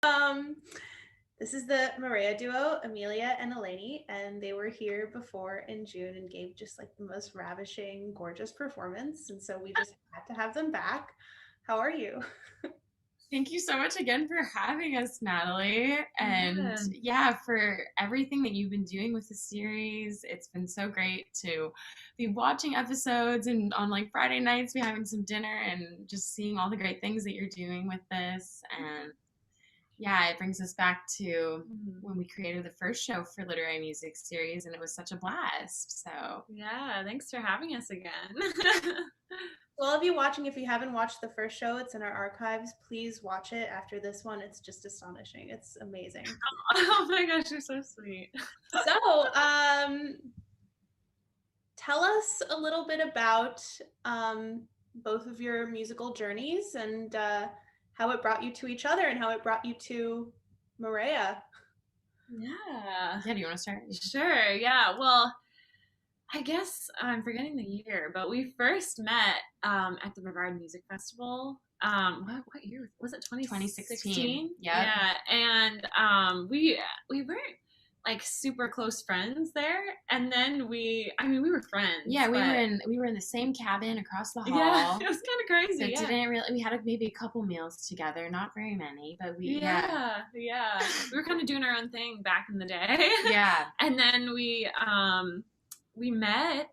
Um, this is the Marea Duo, Amelia and Eleni, and they were here before in June and gave just like the most ravishing, gorgeous performance. And so we just had to have them back. How are you? Thank you so much again for having us, Natalie. And Yeah. yeah, for everything that you've been doing with the series. It's been so great to be watching episodes and on like Friday nights, be having some dinner and just seeing all the great things that you're doing with this. And yeah, it brings us back to Mhm. when we created the first show for Literary Music Series, and it was such a blast. So Yeah, thanks for having us again. So all of you watching, if you haven't watched the first show, it's in our archives. Please watch it after this one. It's just astonishing. It's amazing. Oh my gosh, you're so sweet. So, tell us a little bit about both of your musical journeys and how it brought you to each other and how it brought you to Marea. Yeah. yeah, do you want to start? Sure, yeah. Well, I guess I'm forgetting the year, but we first met at the Brevard Music Festival. What year was it? 2016. 2016. Yep. Yeah, and we weren't like super close friends there, and then we were friends. Yeah, we but, were in the same cabin across the hall. Yeah, it was kind of crazy. So yeah. didn't really. We had maybe a couple meals together, not very many, but we Yeah. We were kind of doing our own thing back in the day. yeah. And then we met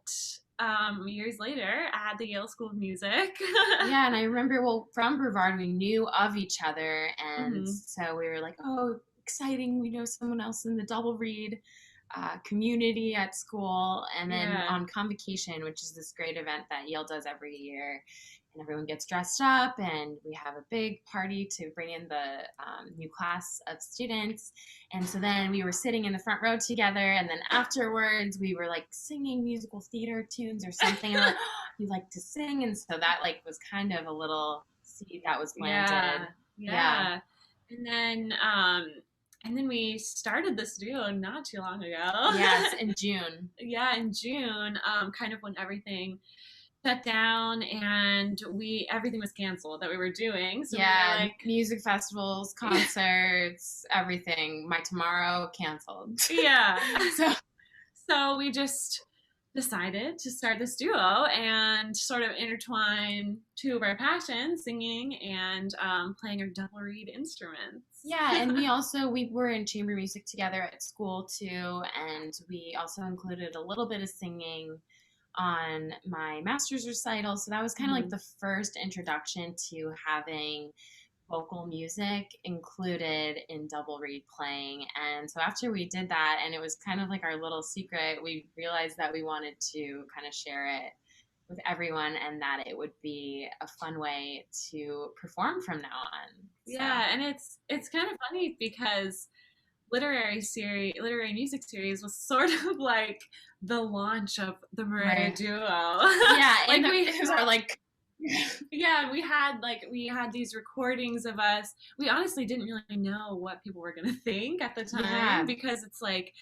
years later at the Yale School of Music. Yeah, and I remember, well, from Brevard, we knew of each other, and Mhm. so we were like, oh, exciting, we know someone else in the double read community at school. And then Yeah. on Convocation, which is this great event that Yale does every year, and everyone gets dressed up, and we have a big party to bring in the new class of students. And so then we were sitting in the front row together, and then afterwards we were like singing musical theater tunes or something. And we're like, oh, you like to sing, and so that like was kind of a little seed that was planted. Yeah. And then we started this duo not too long ago. Yes, in June. Yeah, in June, kind of when everything shut down and everything was canceled that we were doing. So yeah, we were like, music festivals, concerts, everything. My tomorrow canceled. yeah. So So we just decided to start this duo and sort of intertwine two of our passions, singing and playing our double reed instruments. yeah, and we were in chamber music together at school too, and we also included a little bit of singing on my master's recital. So that was kind of like the first introduction to having vocal music included in double reed playing. And so after we did that, and it was kind of like our little secret, we realized that we wanted to kind of share it with everyone, and that it would be a fun way to perform from now on. So. Yeah, and it's kind of funny because literary music series was sort of like the launch of the Marea Duo. Yeah, like it was our like yeah, we had these recordings of us. We honestly didn't really know what people were gonna think at the time because it's like,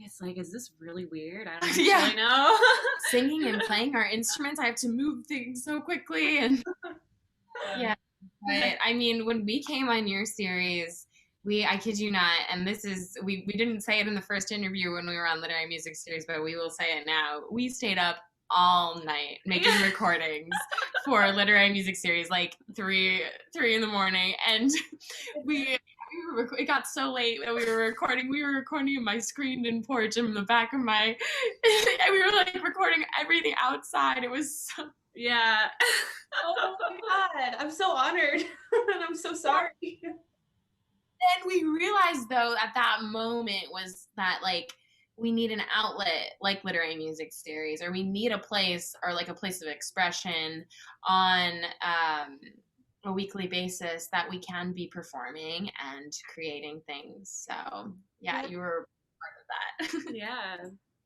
is this really weird? I don't really know. Singing and playing our instruments, I have to move things so quickly, and yeah. But I mean, when we came on your series, I kid you not, and this is, we didn't say it in the first interview when we were on Literary Music Series, but we will say it now. We stayed up all night making recordings for Literary Music Series, like 3 in the morning, and it got so late that we were recording in my screened-in porch in the back of my and we were like recording everything outside. It was so yeah. Oh my god, I'm so honored and I'm so sorry. Then we realized though at that moment was that like we need an outlet like Literary Music Series, or we need a place, or like a place of expression on a weekly basis that we can be performing and creating things. So yeah, you were part of that. Yeah.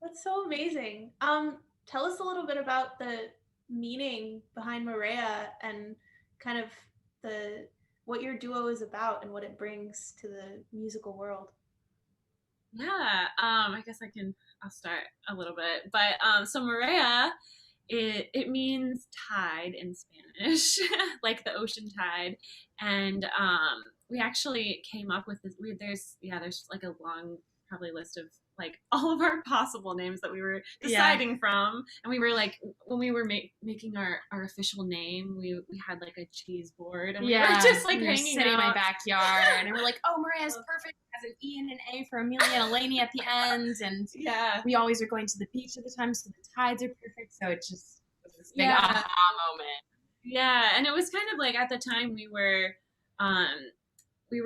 That's so amazing. Tell us a little bit about the meaning behind Marea and kind of what your duo is about and what it brings to the musical world. Yeah, I guess I'll start a little bit. But so Marea it means tide in Spanish, like the ocean tide. And we actually came up with this. There's like a long probably list of like all of our possible names that we were deciding from, and we were like when we were making our official name, we had like a cheese board, and we were just like hanging sitting out in my backyard, and we're like, oh, Maria's perfect, has an E and an A for Amelia and Eleni at the end, and we always are going to the beach at the time, so the tides are perfect. So it just was this big aha moment. Yeah, and it was kind of like at the time we were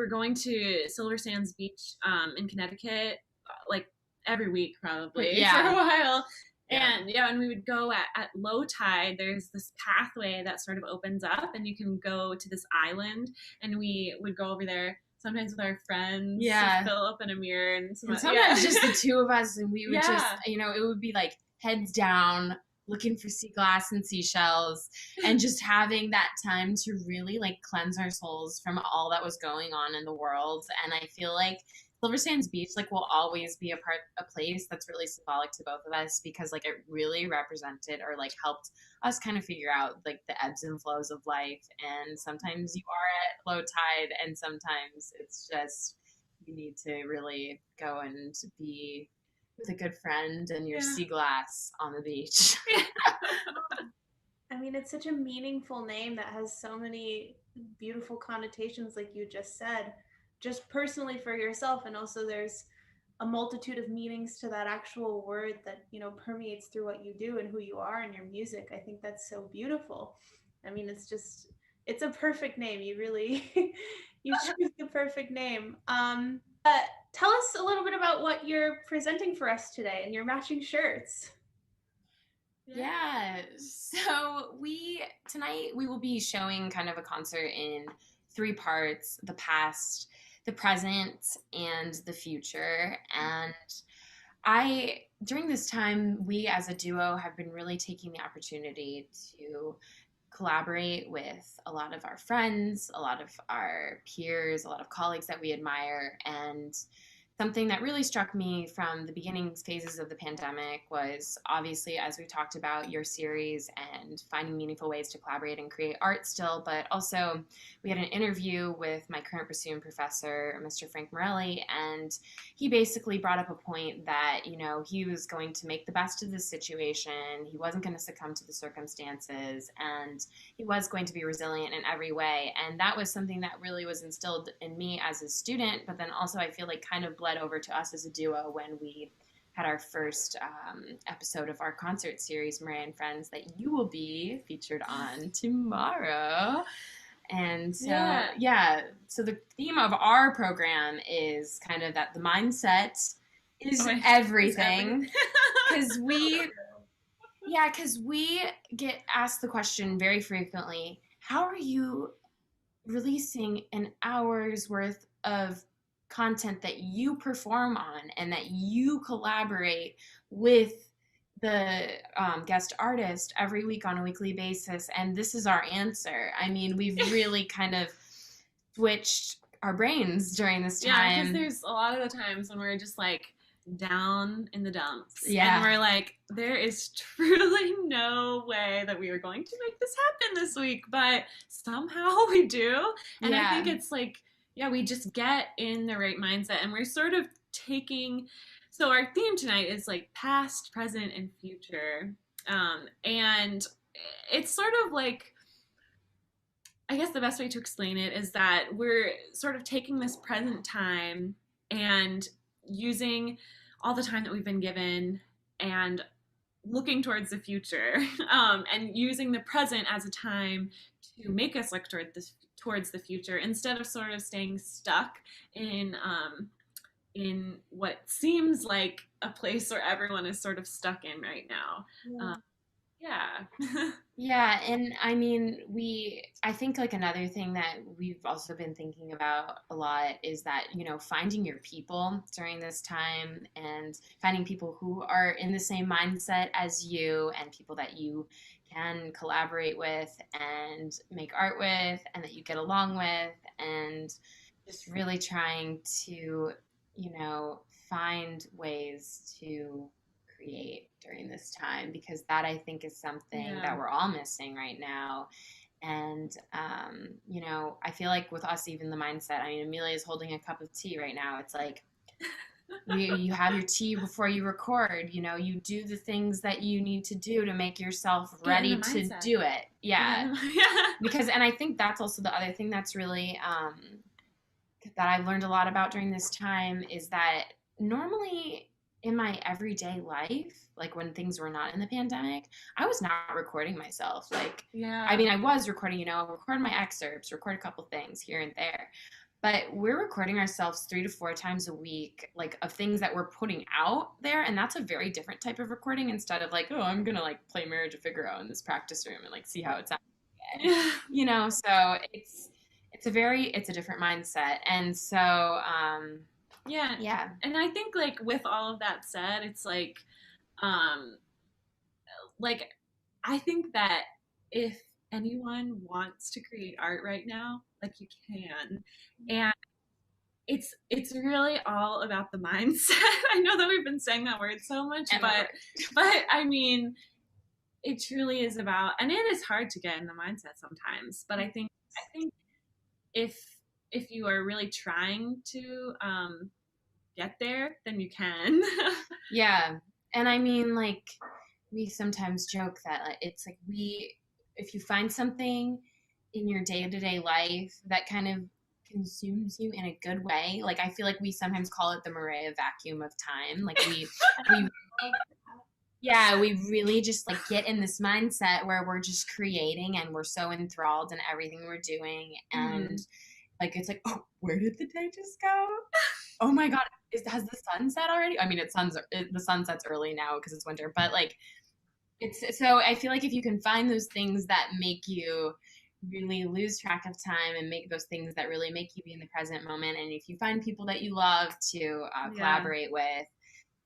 going to Silver Sands Beach in Connecticut like every week probably for a while. And and we would go at low tide. There's this pathway that sort of opens up, and you can go to this island, and we would go over there sometimes with our friends, Philip and Amir, and sometimes just the two of us, and we would just, it would be like heads down, looking for sea glass and seashells, and just having that time to really like cleanse our souls from all that was going on in the world. And I feel like Silver Sands Beach like will always be a place that's really symbolic to both of us, because like it really represented or like helped us kind of figure out like the ebbs and flows of life. And sometimes you are at low tide, and sometimes it's just you need to really go and be with a good friend and your sea glass on the beach. I mean, it's such a meaningful name that has so many beautiful connotations, like you just said, just personally for yourself. And also there's a multitude of meanings to that actual word that, permeates through what you do and who you are and your music. I think that's so beautiful. I mean, it's a perfect name. You really, you choose the perfect name. Tell us a little bit about what you're presenting for us today and your matching shirts. Yeah. So tonight we will be showing kind of a concert in 3 parts: the past, the present, and the future. And during this time, we as a duo have been really taking the opportunity to collaborate with a lot of our friends, a lot of our peers, a lot of colleagues that we admire. And something that really struck me from the beginning phases of the pandemic was obviously, as we talked about, your series and finding meaningful ways to collaborate and create art still, but also we had an interview with my current bassoon professor, Mr. Frank Morelli, and he basically brought up a point that, he was going to make the best of this situation. He wasn't going to succumb to the circumstances, and he was going to be resilient in every way. And that was something that really was instilled in me as a student, but then also I feel like kind of bled over to us as a duo when we had our first episode of our concert series, Marea and Friends, that you will be featured on tomorrow. And so, so the theme of our program is kind of that the mindset is everything. Because we get asked the question very frequently, how are you releasing an hour's worth of content that you perform on and that you collaborate with the guest artist every week on a weekly basis? And this is our answer. I mean, we've really kind of switched our brains during this time. Yeah, because there's a lot of the times when we're just like down in the dumps. Yeah. And we're like, there is truly no way that we are going to make this happen this week, but somehow we do. And I think it's like, we just get in the right mindset, and we're sort of so our theme tonight is like past, present, and future. And it's sort of like, I guess the best way to explain it is that we're sort of taking this present time and using all the time that we've been given and looking towards the future, and using the present as a time to make us look towards the future, instead of sort of staying stuck in what seems like a place where everyone is sort of stuck in right now. Yeah, and I mean, I think like another thing that we've also been thinking about a lot is that, finding your people during this time, and finding people who are in the same mindset as you, and people that you can collaborate with and make art with and that you get along with, and just really trying to, find ways to create during this time, because that I think is something that we're all missing right now. And, you know, I feel like with us, even the mindset, I mean, Amelia is holding a cup of tea right now. It's like, you have your tea before you record, you know, you do the things that you need to do to make yourself ready to do it. Yeah. Because, and I think that's also the other thing that's really, that I've learned a lot about during this time is that normally in my everyday life, like when things were not in the pandemic, I was not recording myself. Like, I mean, I was recording, you know, record my excerpts, record a couple things here and there. But we're recording ourselves 3 to 4 times a week, like of things that we're putting out there. And that's a very different type of recording instead of like, oh, I'm going to like play Marriage of Figaro in this practice room and like see how it sounds. You know, so it's a different mindset. And so, yeah. And I think like with all of that said, it's like I think that if anyone wants to create art right now, like you can. And it's really all about the mindset. I know that we've been saying that word so much, but I mean, it truly is about, and it is hard to get in the mindset sometimes, but I think if you are really trying to get there, then you can. Yeah. And I mean, like, we sometimes joke that it's like if you find something in your day-to-day life that kind of consumes you in a good way, like I feel like we sometimes call it the Marea vacuum of time. Like we we really just like get in this mindset where we're just creating and we're so enthralled in everything we're doing. And like, it's like, oh, where did the day just go? Oh my God. Has the sun set already? I mean, the sun sets early now because it's winter, but like, so I feel like if you can find those things that make you really lose track of time and make those things that really make you be in the present moment, and if you find people that you love to collaborate with,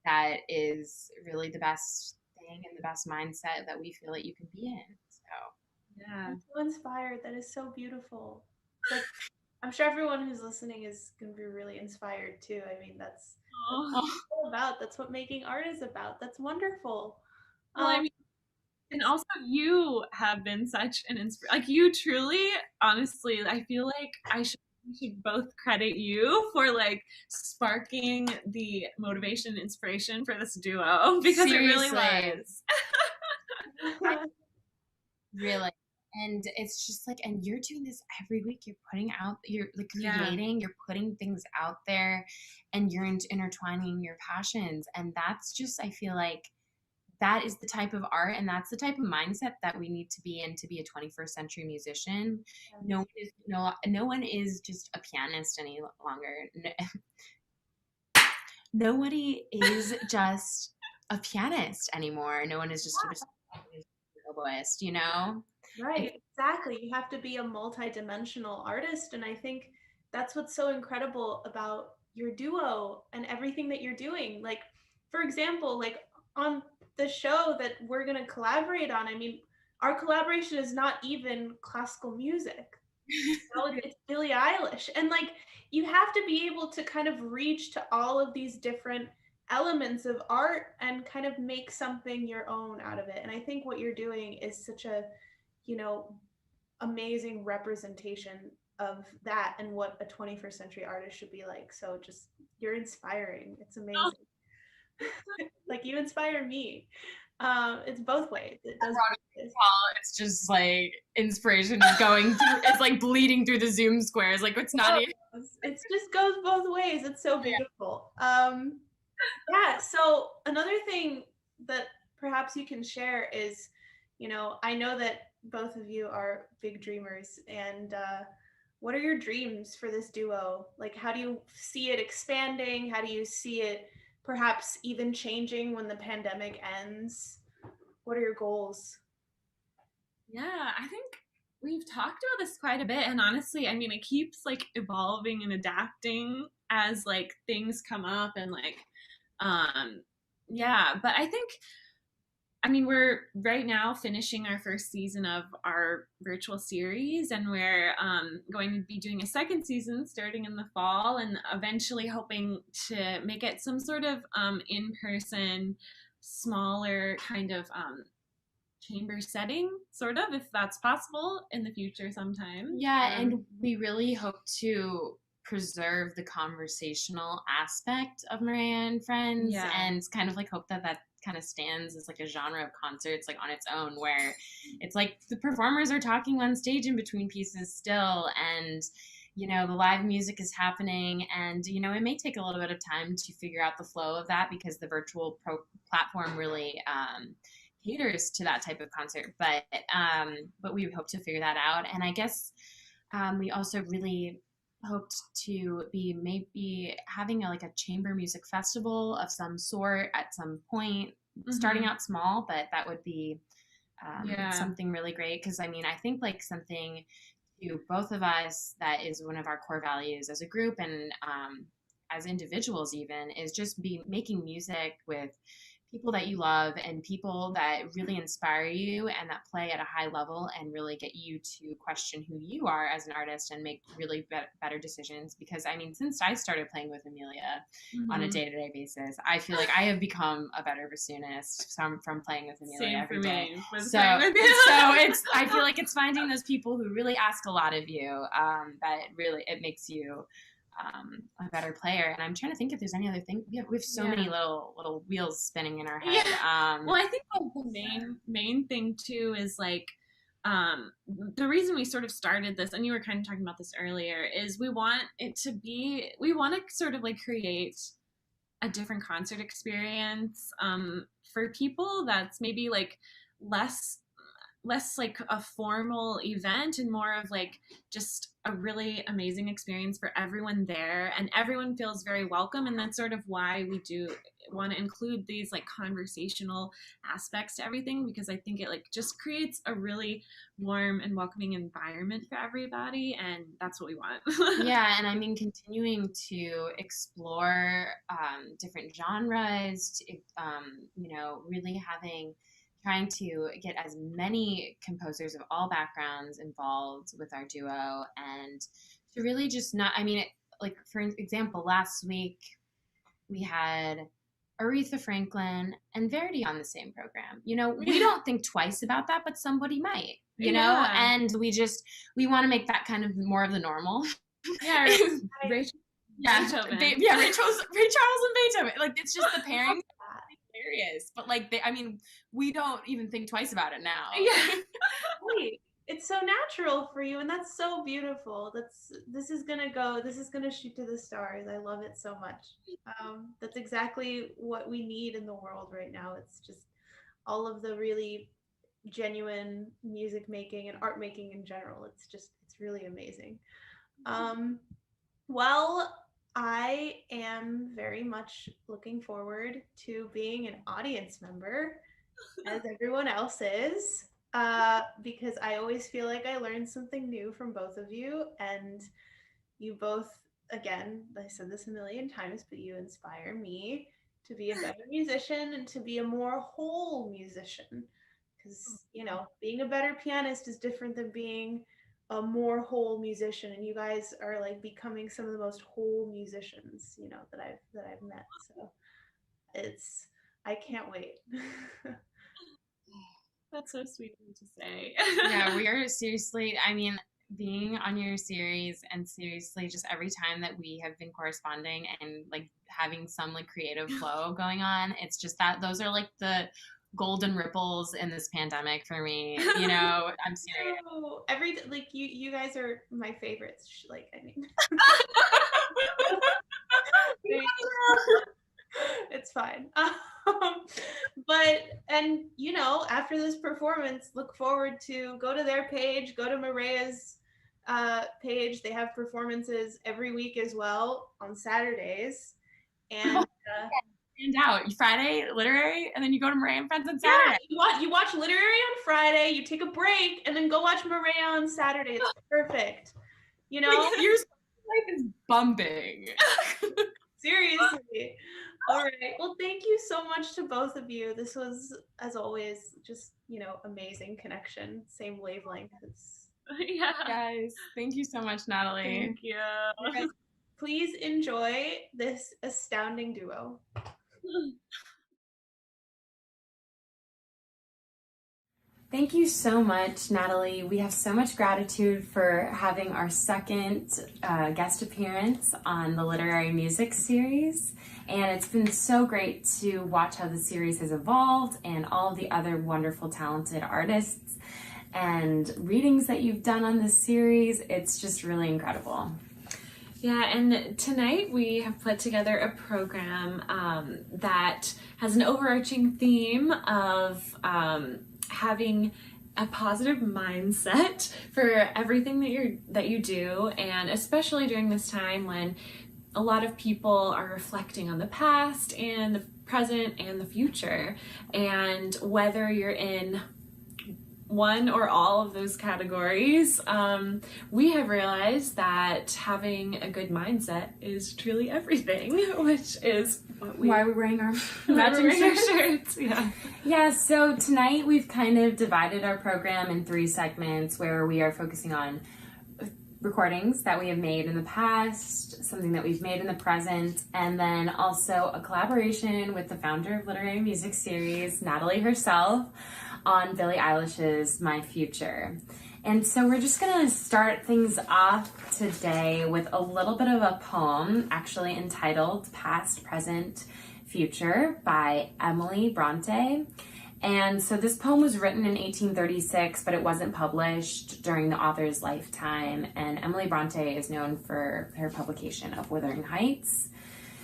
that is really the best thing and the best mindset that we feel that you can be in. So I'm so inspired. That is so beautiful. Like, I'm sure everyone who's listening is going to be really inspired too. I mean, that's what it's all about. That's what making art is about. That's wonderful. Well, I mean, and also you have been such an inspiration. Like, you truly, honestly, I feel like we should both credit you for like sparking the motivation and inspiration for this duo, because Seriously. It really was. Really. And it's just like, and you're doing this every week. You're putting out, you're like creating, you're putting things out there, and you're intertwining your passions. And that's just, I feel like that is the type of art and that's the type of mindset that we need to be in to be a 21st century musician. No one is just a pianist any longer. Nobody is just a pianist anymore. No one is just a oboist, you know? Right, exactly. You have to be a multi-dimensional artist. And I think that's what's so incredible about your duo and everything that you're doing. Like, for example, like on the show that we're going to collaborate on, I mean, our collaboration is not even classical music. It's Billie Eilish. And like, you have to be able to kind of reach to all of these different elements of art and kind of make something your own out of it. And I think what you're doing is such a, you know, amazing representation of that and what a 21st century artist should be like. So just, you're inspiring. It's amazing. Like, you inspire me. It's both ways. It does. It's just like inspiration is going through. It's like bleeding through the Zoom squares. Like, it's not. It just goes both ways. It's so beautiful. Yeah. So another thing that perhaps you can share is, you know, I know that both of you are big dreamers, and what are your dreams for this duo? Like, how do you see it expanding? How do you see it perhaps even changing when the pandemic ends? What are your goals? Yeah, I think we've talked about this quite a bit, and honestly, I mean, it keeps like evolving and adapting as like things come up, and like but I think, I mean, we're right now finishing our first season of our virtual series, and we're going to be doing a second season starting in the fall, and eventually hoping to make it some sort of in-person smaller kind of chamber setting, sort of, if that's possible in the future sometime. Yeah, and we really hope to preserve the conversational aspect of Marea and Friends, and kind of like hope that that kind of stands as like a genre of concerts like on its own, where it's like the performers are talking on stage in between pieces still, and you know the live music is happening, and you know it may take a little bit of time to figure out the flow of that because the virtual platform really caters to that type of concert, but we hope to figure that out. And I guess we also really hoped to be maybe having like a chamber music festival of some sort at some point, starting out small, but that would be something really great, because I mean I think like something to both of us that is one of our core values as a group and as individuals even is just be making music with people that you love and people that really inspire you and that play at a high level and really get you to question who you are as an artist and make really better decisions. Because I mean, since I started playing with Amelia on a day-to-day basis, I feel like I have become a better bassoonist from playing with Amelia every day. So it's I feel like it's finding those people who really ask a lot of you, that really it makes you a better player. And I'm trying to think if there's any other thing. We have so many little wheels spinning in our head. Well, I think like the main thing too is like the reason we sort of started this, and you were kind of talking about this earlier, is we want to sort of like create a different concert experience for people that's maybe like less like a formal event and more of like just a really amazing experience for everyone there, and everyone feels very welcome. And that's sort of why we do want to include these like conversational aspects to everything, because I think it like just creates a really warm and welcoming environment for everybody, and that's what we want. Yeah, and I mean continuing to explore different genres, you know, really trying to get as many composers of all backgrounds involved with our duo, and to really just not, I mean, like for example, last week we had Aretha Franklin and Verdi on the same program. You know, we don't think twice about that, but somebody might, you know, and we want to make that kind of more of the normal. Yeah, Rachel. Beethoven. Ray Charles and Beethoven. Like it's just the pairing. Hilarious, but like I mean, we don't even think twice about it now. Yeah, it's so natural for you, and that's so beautiful. This is gonna shoot to the stars. I love it so much. That's exactly what we need in the world right now. It's just all of the really genuine music making and art making in general. It's really amazing. Well, I am very much looking forward to being an audience member, as everyone else is, because I always feel like I learn something new from both of you, and you both, again, I said this a million times, but you inspire me to be a better musician and to be a more whole musician, because, you know, being a better pianist is different than being a more whole musician, and you guys are like becoming some of the most whole musicians, you know, that I've met. So I can't wait. That's so sweet of you to say. Yeah, we are seriously, I mean, being on your series and seriously just every time that we have been corresponding and like having some like creative flow going on, it's just that those are like the golden ripples in this pandemic for me, you know. I'm serious. Every like you guys are my favorites, like I mean. It's fine. But and you know, after this performance, look forward to go to their page, go to Marea's page. They have performances every week as well on Saturdays, and out Friday literary, and then you go to Marea and Friends on Saturday. Yeah, you watch literary on Friday, you take a break, and then go watch Marea on Saturday. It's perfect. You know, your life is bumping. Seriously. All right. Well, thank you so much to both of you. This was, as always, just, you know, amazing connection. Same wavelength. Yeah. Guys, thank you so much, Natalie. Thank you. Guys, please enjoy this astounding duo. Thank you so much, Natalie. We have so much gratitude for having our second guest appearance on the Literary Music series. And it's been so great to watch how the series has evolved and all of the other wonderful, talented artists and readings that you've done on this series. It's just really incredible. Yeah, and tonight we have put together a program that has an overarching theme of having a positive mindset for everything that you do, and especially during this time when a lot of people are reflecting on the past and the present and the future, and whether you're in one or all of those categories, we have realized that having a good mindset is truly everything, which is why we're wearing our matching shirts. Yeah, so tonight we've kind of divided our program in 3 segments where we are focusing on recordings that we have made in the past, something that we've made in the present, and then also a collaboration with the founder of Literary Music series, Natalie herself, on Billie Eilish's My Future. And so we're just gonna start things off today with a little bit of a poem, actually entitled Past, Present, Future by Emily Bronte. And so this poem was written in 1836, but it wasn't published during the author's lifetime. And Emily Bronte is known for her publication of Wuthering Heights.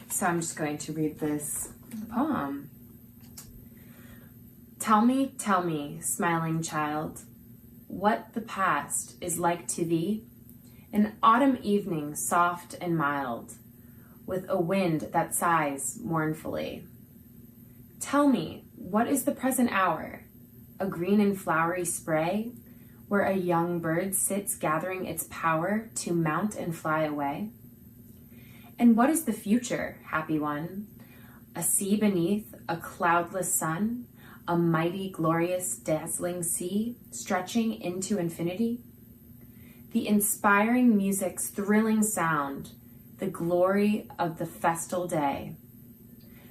So I'm just going to read this poem. Tell me, smiling child, what the past is like to thee. An autumn evening soft and mild, with a wind that sighs mournfully. Tell me, what is the present hour? A green and flowery spray, where a young bird sits gathering its power to mount and fly away? And what is the future, happy one? A sea beneath a cloudless sun, a mighty, glorious, dazzling sea stretching into infinity? The inspiring music's thrilling sound, the glory of the festal day,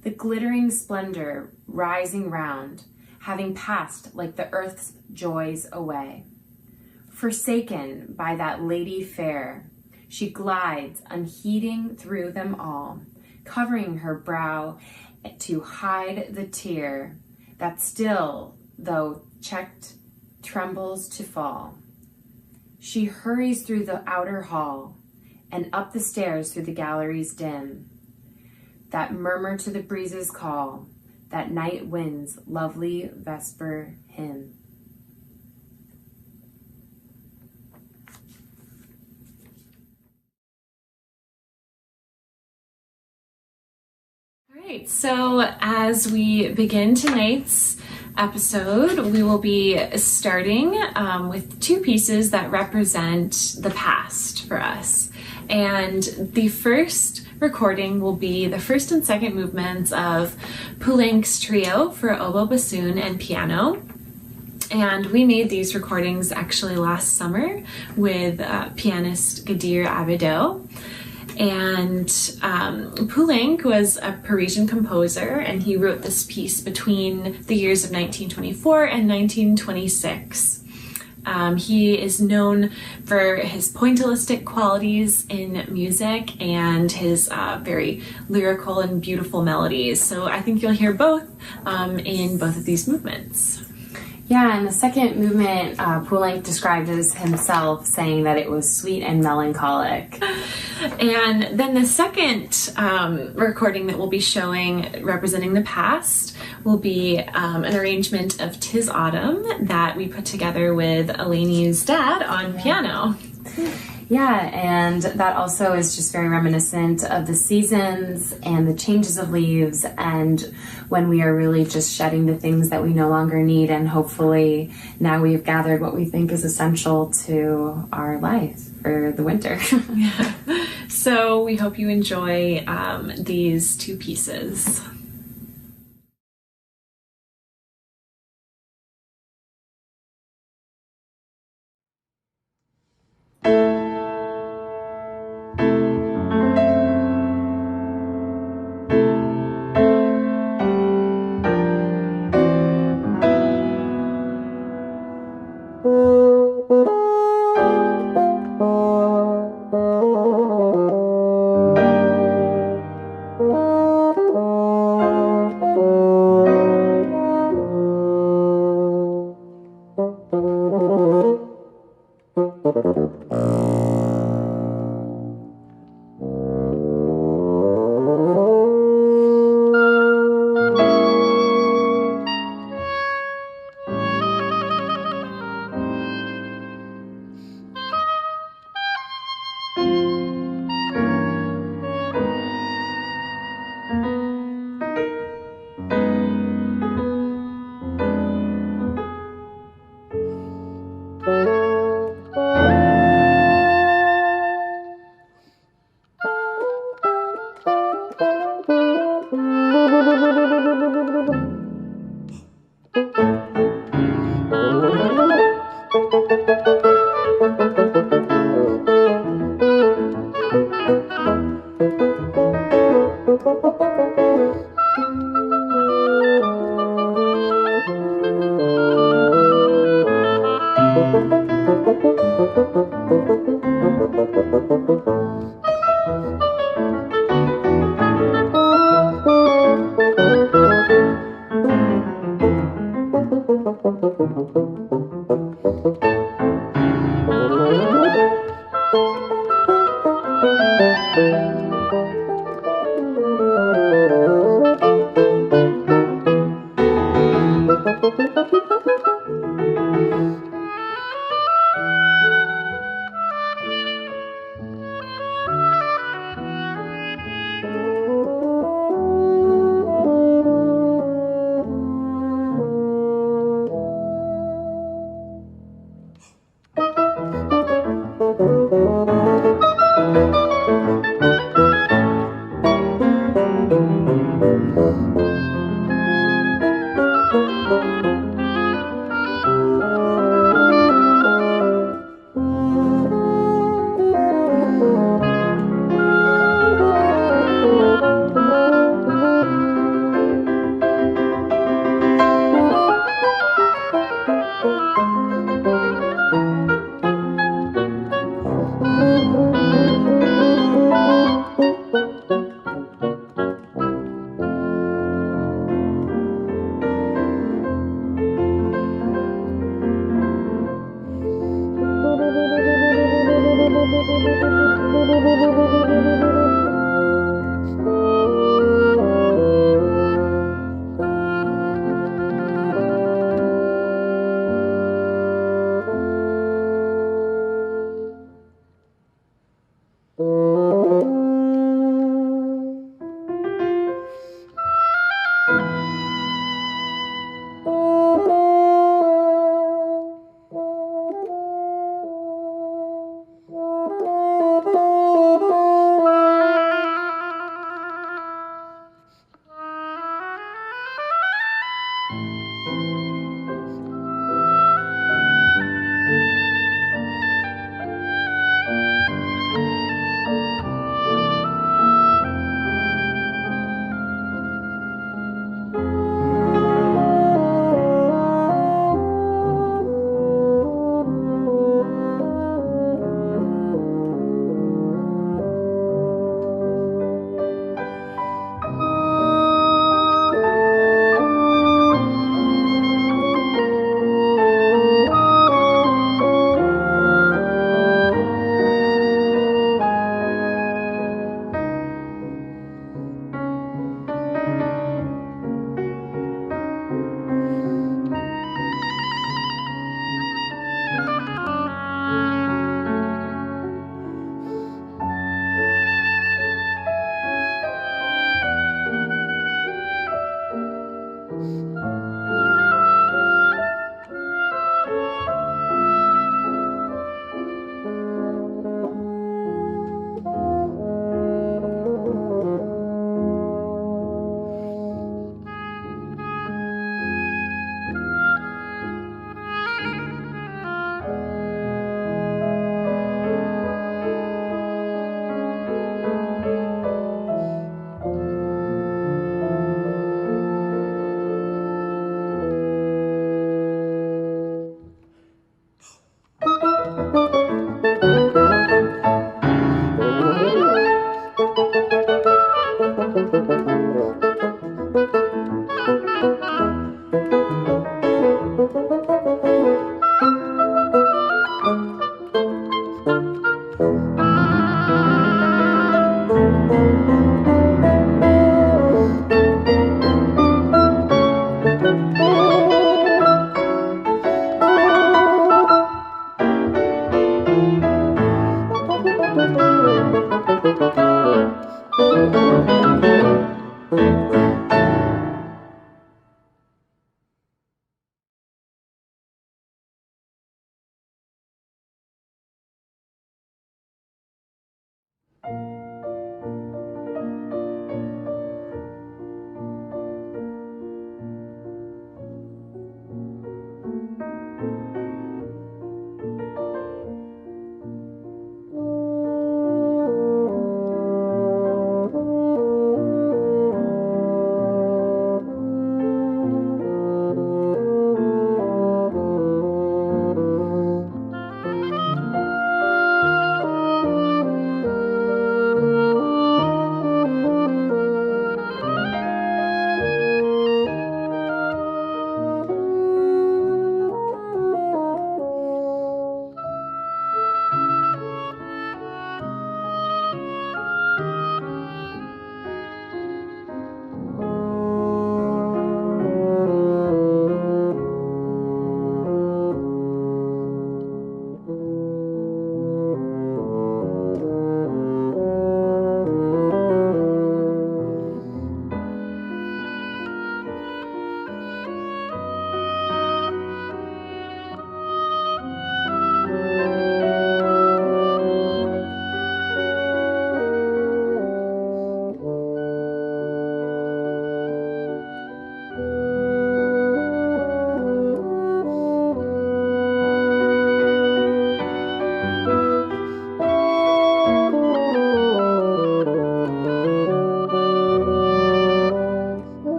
the glittering splendor rising round, having passed like the earth's joys away. Forsaken by that lady fair, she glides unheeding through them all, covering her brow to hide the tear that still, though checked, trembles to fall. She hurries through the outer hall and up the stairs through the galleries dim, that murmur to the breeze's call, that night wind's lovely vesper hymn. All right, so as we begin tonight's episode, we will be starting with 2 pieces that represent the past for us. And the first recording will be the first and second movements of Poulenc's trio for oboe, bassoon, and piano. And we made these recordings actually last summer with pianist Gadir Abidou. And Poulenc was a Parisian composer, and he wrote this piece between the years of 1924 and 1926. He is known for his pointillistic qualities in music and his very lyrical and beautiful melodies. So I think you'll hear both in both of these movements. Yeah, and the second movement, Poulenc described as himself, saying that it was sweet and melancholic. And then the second recording that we'll be showing representing the past will be an arrangement of 'Tis Autumn that we put together with Eleni's dad on piano. Yeah, and that also is just very reminiscent of the seasons and the changes of leaves, and when we are really just shedding the things that we no longer need, and hopefully now we've gathered what we think is essential to our life for the winter. Yeah. So we hope you enjoy these 2 pieces.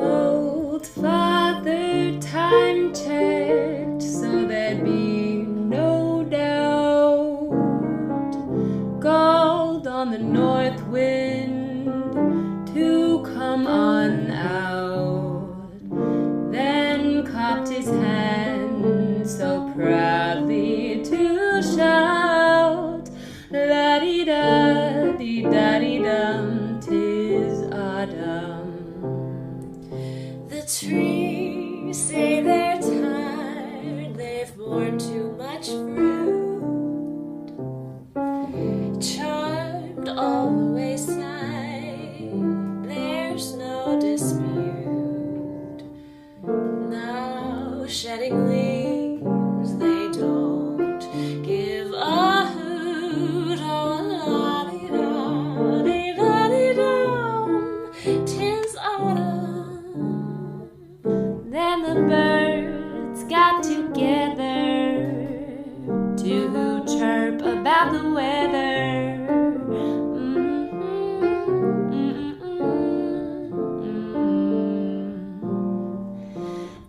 Old Father Time checked so there'd be no doubt. Called on the north wind to come on out. Then clapped his hands so proudly to shout, la-dee-da-dee-da-dee-dum, 'tis autumn. trees say they're tired, they've borne too much fruit. Charmed all the wayside, there's no dispute. Now shedding leaves, they don't give a hoot. Oh, la-di-da-di-da-di-da-di-dum, 'tis autumn. Then the birds got together to chirp about the weather.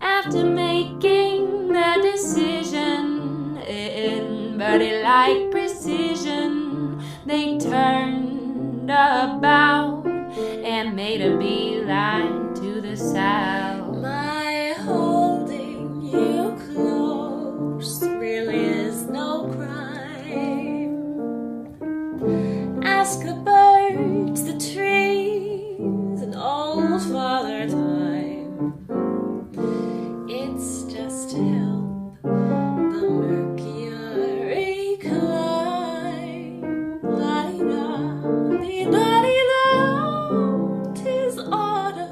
After making the decision in birdie-like precision, they turned about and made a beeline to the south. My holding you close really is no crime. Ask the birds, the trees, and old Father Time. It's just to help the mercury climb. La-di-da-di-da-di-da, 'tis autumn.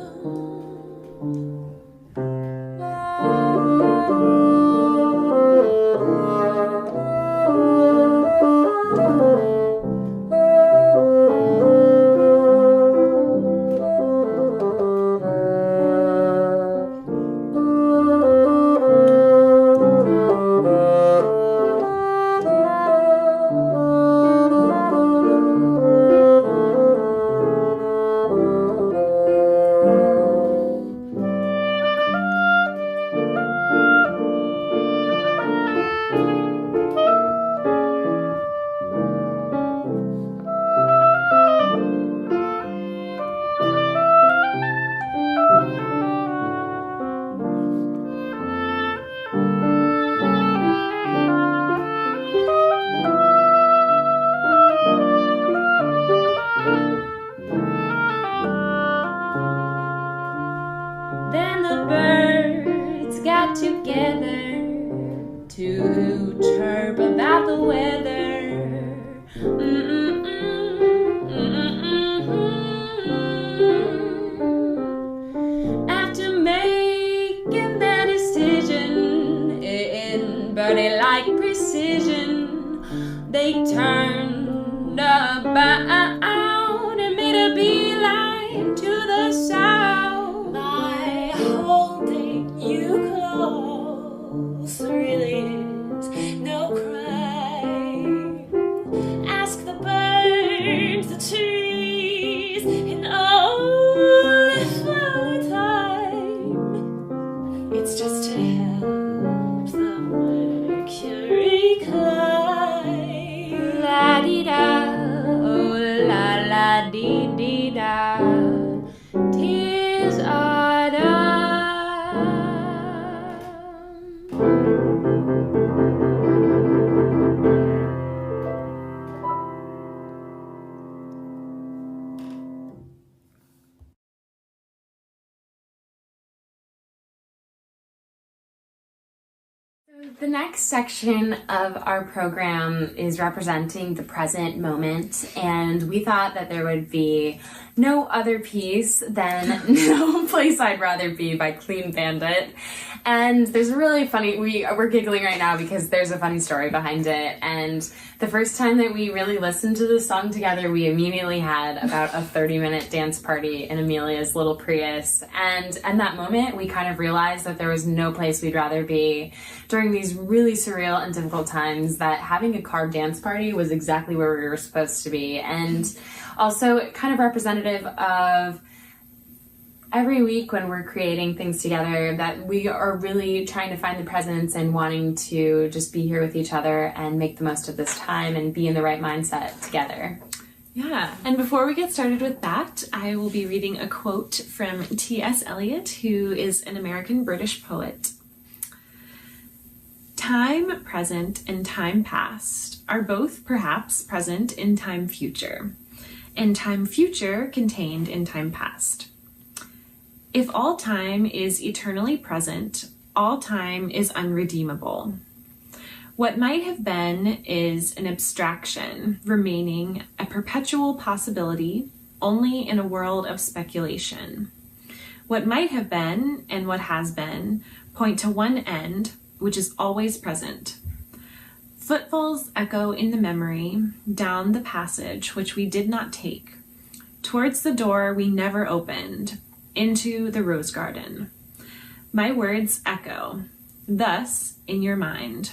Then the birds got together to chirp about the weather. After making their decision in birdie-like precision, they turned about and made a beeline to the south. My holding you close really is no crime. Ask the birds, the trees, and old Father Time. It's just to help the mercury climb. La-di-da, oh la-la-dee-dee-da, 'tis autumn. The next section of our program is representing the present moment, and we thought that there would be no other piece than No Place I'd Rather Be by Clean Bandit. And there's a really funny, we're giggling right now because there's a funny story behind it. And the first time that we really listened to the song together, we immediately had about a 30-minute dance party in Amelia's little Prius. And in that moment, we kind of realized that there was no place we'd rather be during these really surreal and difficult times, that having a car dance party was exactly where we were supposed to be. And also kind of representative of every week when we're creating things together, that we are really trying to find the presence and wanting to just be here with each other and make the most of this time and be in the right mindset together. Yeah, and before we get started with that, I will be reading a quote from T.S. Eliot, who is an American British poet. Time present and time past are both perhaps present in time future, and time future contained in time past. If all time is eternally present, all time is unredeemable. What might have been is an abstraction, remaining a perpetual possibility only in a world of speculation. What might have been and what has been point to one end, which is always present. Footfalls echo in the memory, down the passage which we did not take, towards the door we never opened, into the rose garden. My words echo, thus in your mind.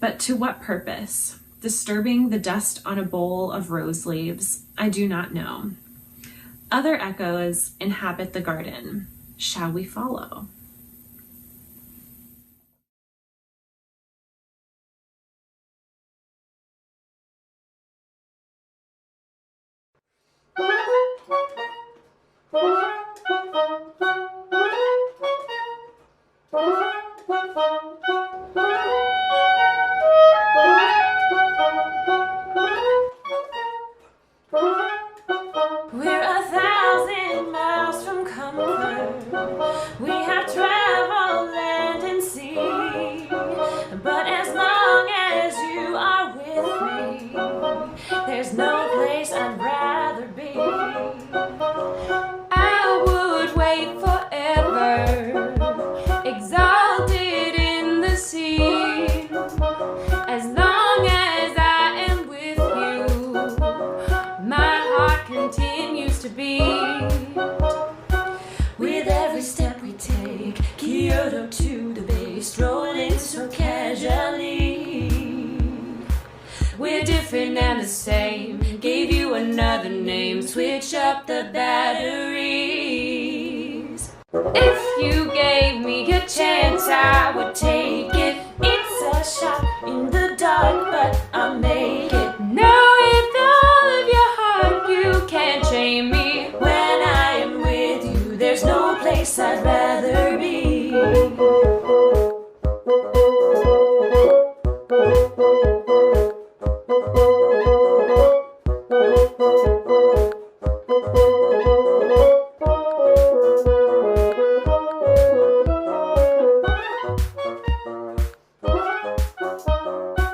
But to what purpose? Disturbing the dust on a bowl of rose leaves, I do not know. Other echoes inhabit the garden. Shall we follow? We're 1,000 miles from comfort. We have traveled land and sea. But as long as you are with me, there's no place I'd rather be. I would wait forever, exalted in the sea. As long as I am with you, my heart continues to beat. With every step we take, Kyoto to the bay, strolling so casually. We're different and the same. Gave you another name. Switch up the batteries. If you gave me a chance, I would take it. It's a shot in the dark, but I'll make it. Know with all of your heart you can't shame me. When I am with you, there's no place I'd rather be.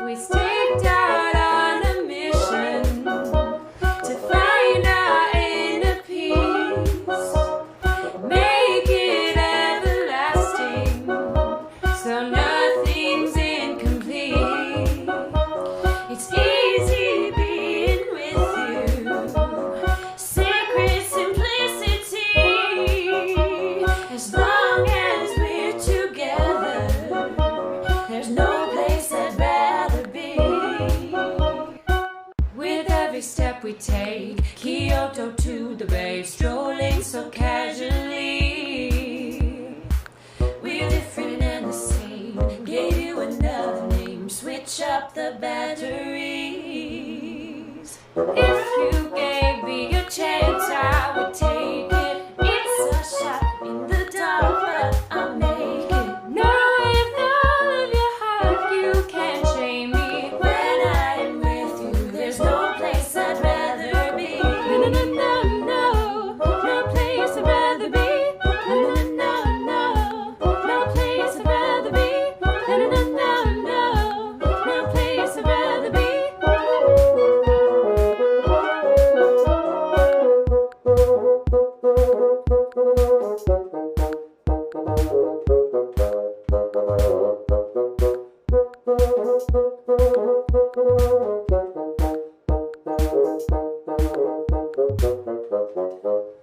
We staked out on a mission to find our inner peace, make it everlasting, so nothing's incomplete. It's easy being with you, sacred simplicity. As long as we're together, there's no place I'd rather be. With every step we take, Kyoto to the bay, strolling so casually. We're different and the same. Gave you another name. Switch up the batteries. If you gave me a chance, I would take it. It's a shot in the dark, but I'll make it. Know with all of your heart you can't shame me. When I am with you, there's no place I'd rather be. No, no, no, no, no, no place I'd rather be. No, no, no, no, no place I'd rather be. No, no, no, no, no place I'd rather be.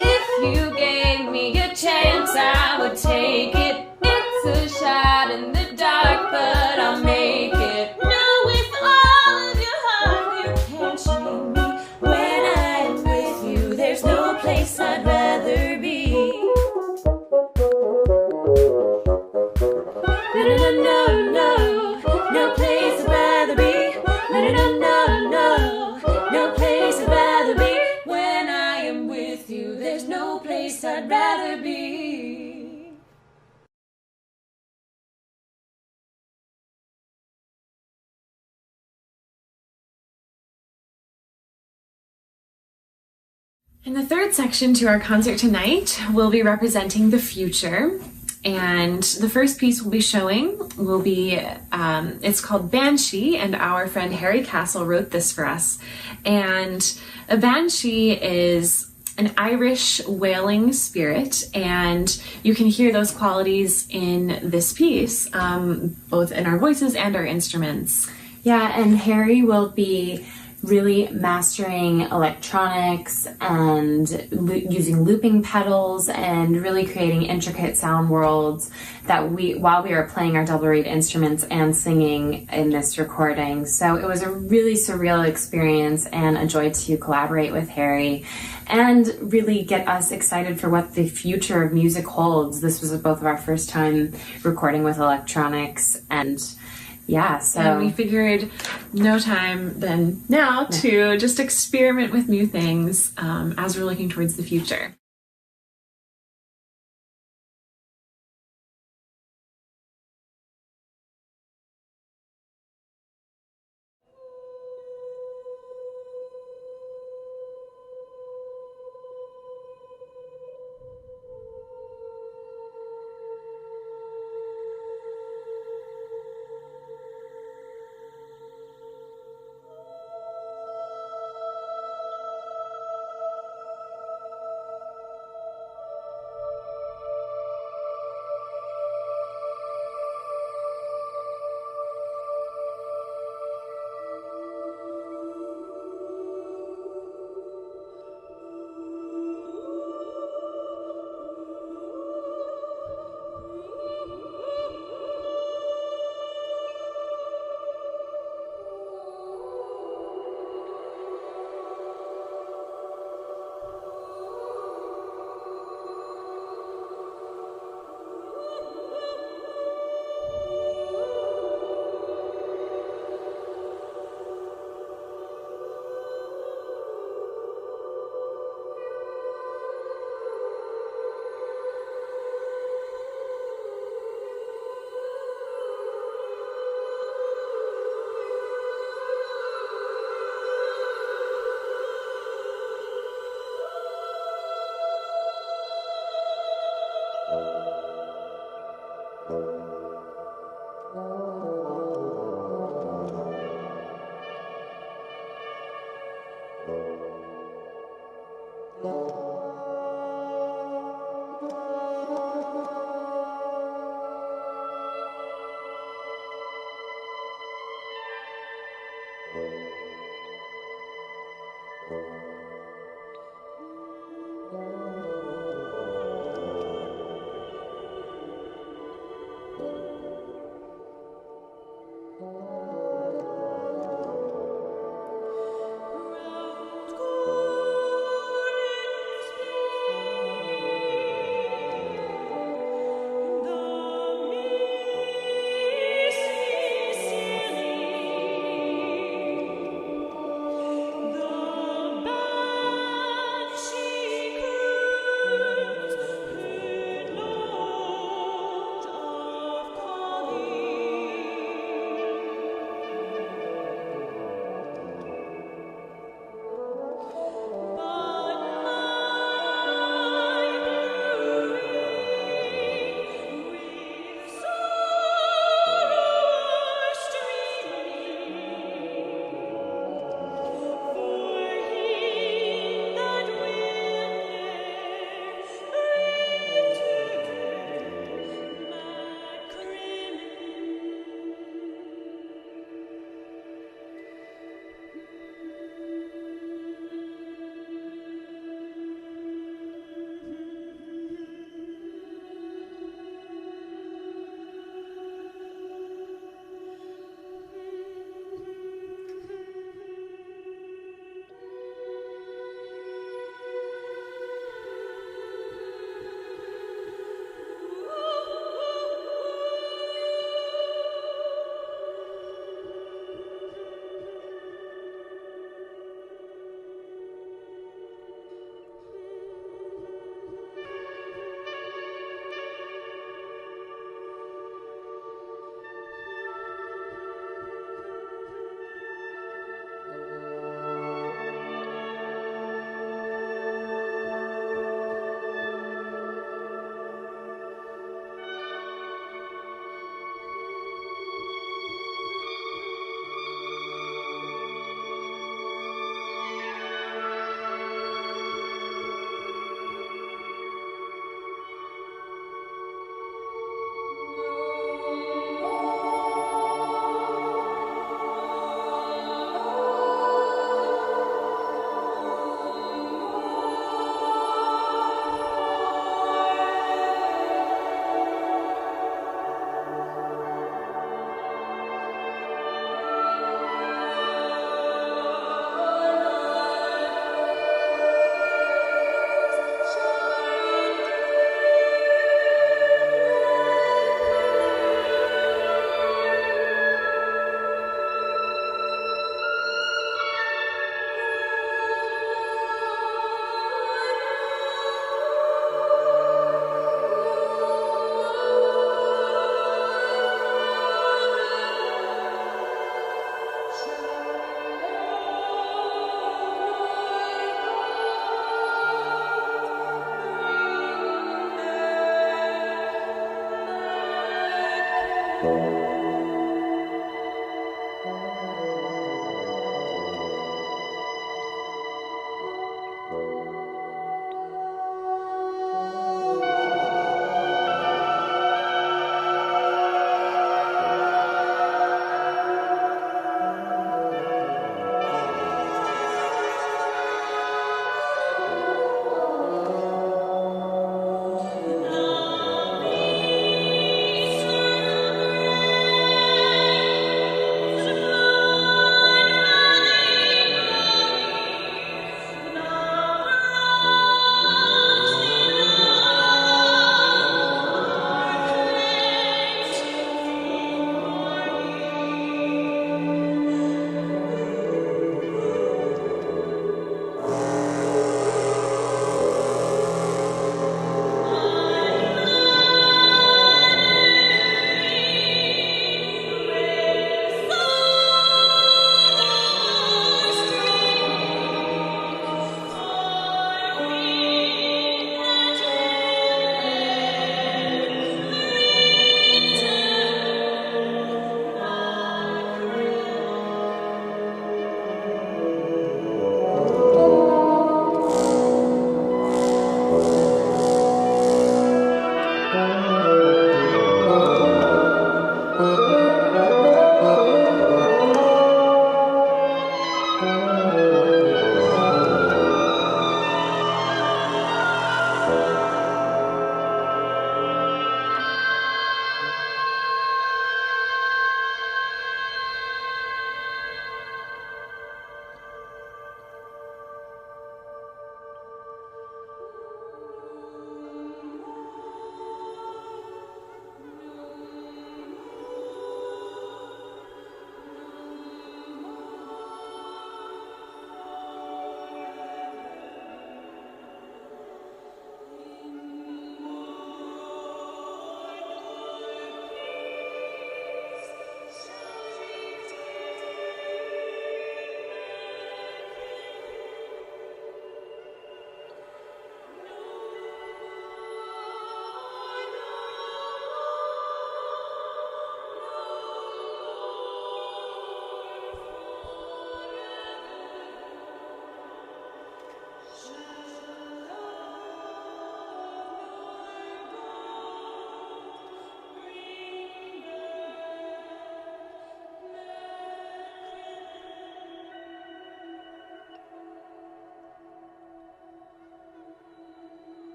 If you gave me a chance, I would take it. It's a shot in the dark, but I'll make it. No, with all of your heart, you can't shame me. When I am with you, there's no place I'd rather be. No, no, no, no, No place I'd rather be. no, no, no, no, no. No place I'd rather be. When I am with you, there's no place I'd rather be. In the third section to our concert tonight, we'll be representing the future. And the first piece we'll be showing will be, it's called Banshee, and our friend Harry Castle wrote this for us. And a banshee is an Irish wailing spirit, and you can hear those qualities in this piece, both in our voices and our instruments. Yeah, and Harry will be really mastering electronics and using looping pedals and really creating intricate sound worlds that while we are playing our double reed instruments and singing in this recording. So it was a really surreal experience and a joy to collaborate with Harry and really get us excited for what the future of music holds. This was both of our first time recording with electronics, and yeah, so and we figured no time than now to just experiment with new things as we're looking towards the future.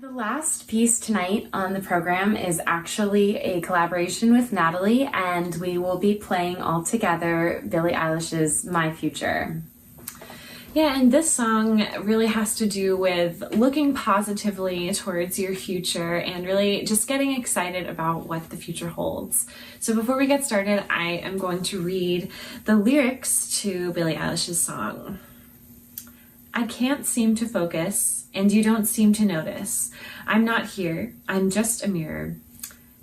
The last piece tonight on the program is actually a collaboration with Natalie, and we will be playing all together Billie Eilish's My Future. Yeah, and this song really has to do with looking positively towards your future and really just getting excited about what the future holds. So before we get started, I am going to read the lyrics to Billie Eilish's song. I can't seem to focus, and you don't seem to notice. I'm not here, I'm just a mirror.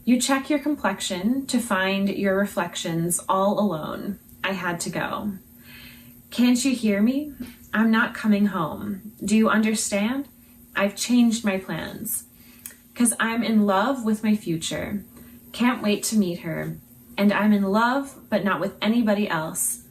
You check your complexion to find your reflections all alone. I had to go. Can't you hear me? I'm not coming home. Do you understand? I've changed my plans. 'Cause I'm in love with my future. Can't wait to meet her. And I'm in love, but not with anybody else.